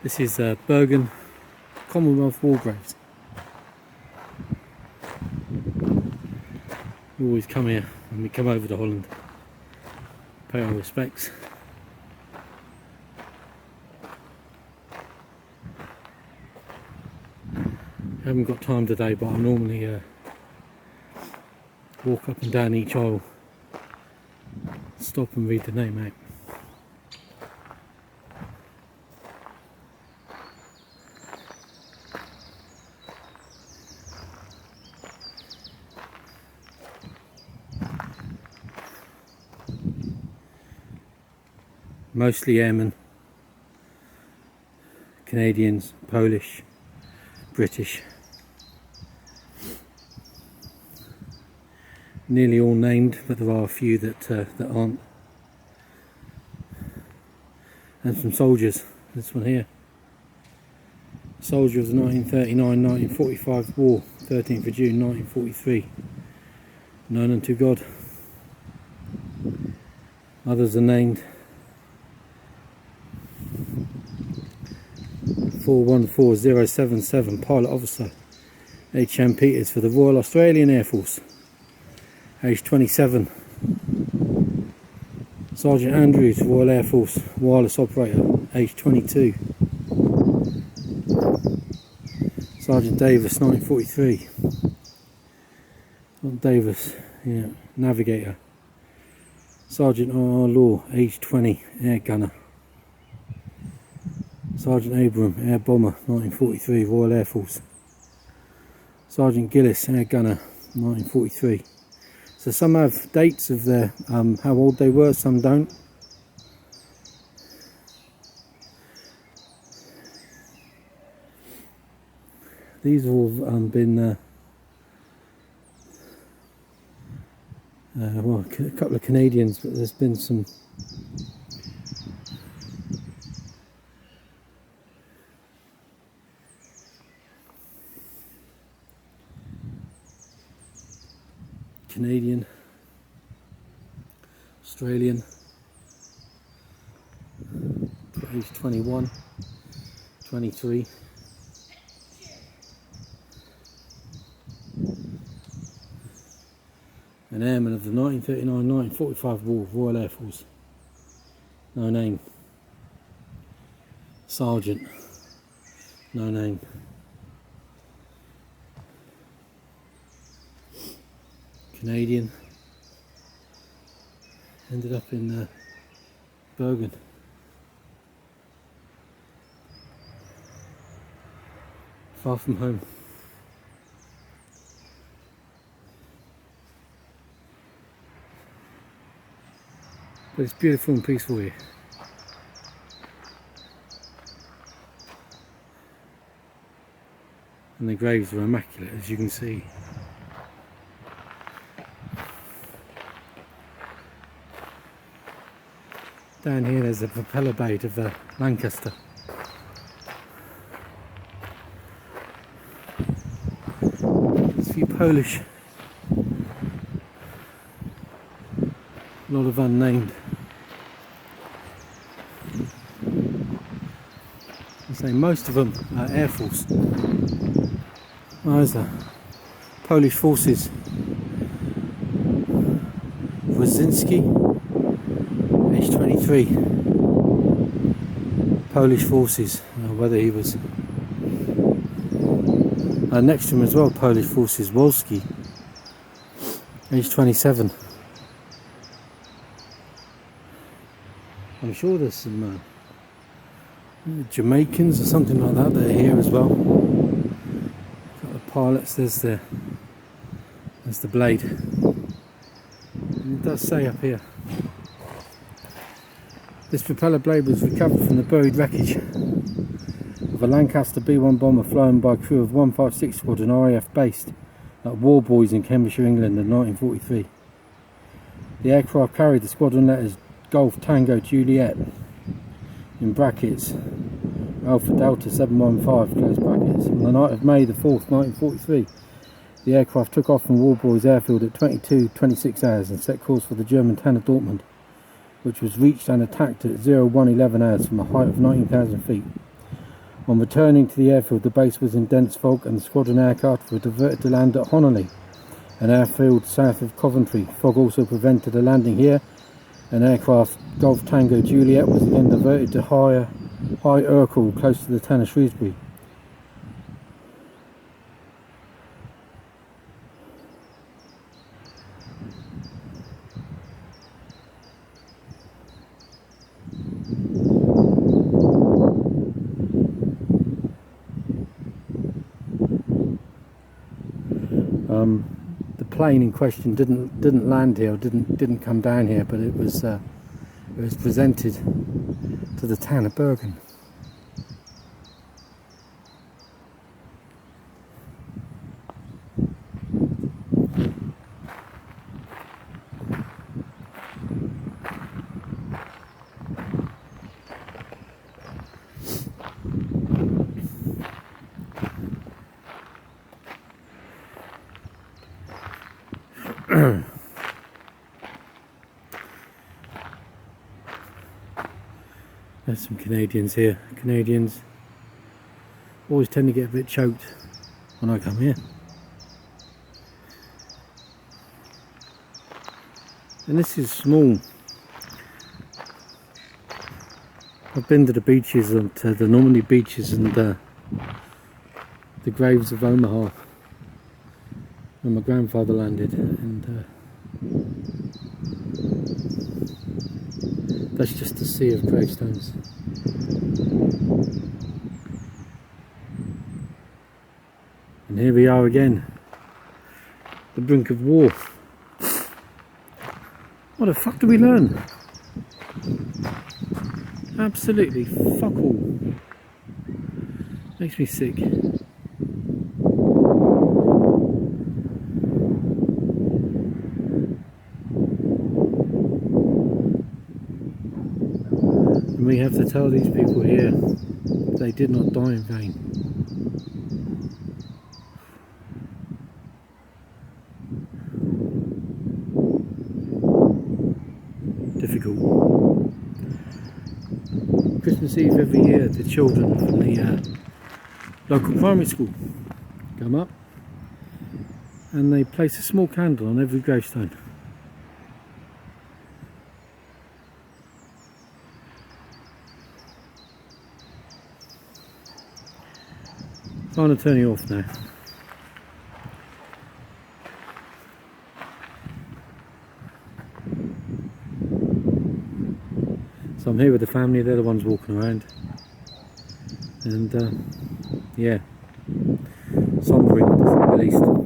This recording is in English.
This is Bergen, Commonwealth war graves. We always come here when we come over to Holland, pay our respects. I haven't got time today, but I normally walk up and down each aisle, stop and read the name out. Mostly airmen, Canadians, Polish, British. Nearly all named, but there are a few that aren't. And some soldiers. This one here. Soldier of the 1939-1945 war, 13th of June 1943. Known unto God. Others are named. 414077, Pilot Officer H.M. Peters for the Royal Australian Air Force, age 27. Sergeant Andrews, Royal Air Force, Wireless Operator, age 22. Sergeant Davis, 1943. Sergeant Davis, yeah, Navigator. Sergeant R. Law, age 20, Air Gunner. Sergeant Abram, Air Bomber, 1943, Royal Air Force. Sergeant Gillis, Air Gunner, 1943. So some have dates of their how old they were, some don't. These have all been well, a couple of Canadians, but there's been some Canadian, Australian, age 21, 23. An airman of the 1939-1945 war, Royal Air Force. No name. Sergeant. No name. Canadian, ended up in Bergen. Far from home. But it's beautiful and peaceful here. And the graves are immaculate, as you can see. Down here there's a propeller blade of the Lancaster. There's a few Polish. A lot of unnamed. I say most of them are Air Force. There's the Polish forces. Wazinski. Age 23. Polish forces, whether he was next to him as well, Polish forces, Wolski, age 27. I'm sure there's some Jamaicans or something like that that are here as well. Got the pilots, there's the blade. And it does say up here. This propeller blade was recovered from the buried wreckage of a Lancaster B-1 bomber flown by a crew of 156 Squadron RAF based at Warboys in Cambridgeshire, England in 1943. The aircraft carried the squadron letters Golf Tango Juliet in brackets Alpha Delta 715 close brackets. On the night of May the 4th, 1943, the aircraft took off from Warboys Airfield at 22:26 hours and set course for the German town of Dortmund, which was reached and attacked at 01:11 hours from a height of 19,000 feet. On returning to the airfield, the base was in dense fog and the squadron aircraft were diverted to land at Honolulu, an airfield south of Coventry. Fog also prevented a landing here. An aircraft Golf Tango Juliet was again diverted to High Urkel, close to the town of Shrewsbury. The plane in question didn't land here, or didn't come down here, but it was presented to the town of Bergen. There's some Canadians here. Canadians always tend to get a bit choked when I come here. And this is small. I've been to the beaches, and to the Normandy beaches, and the graves of Omaha, where my grandfather landed, and that's just a sea of gravestones. And here we are again, the brink of war. What the fuck do we learn? Absolutely fuck all. Makes me sick. And we have to tell these people here they did not die in vain. Difficult. Christmas Eve every year, the children from the local primary school come up and they place a small candle on every gravestone. I'm going to turn you off now. So I'm here with the family, they're the ones walking around, and yeah, sombering to say the least.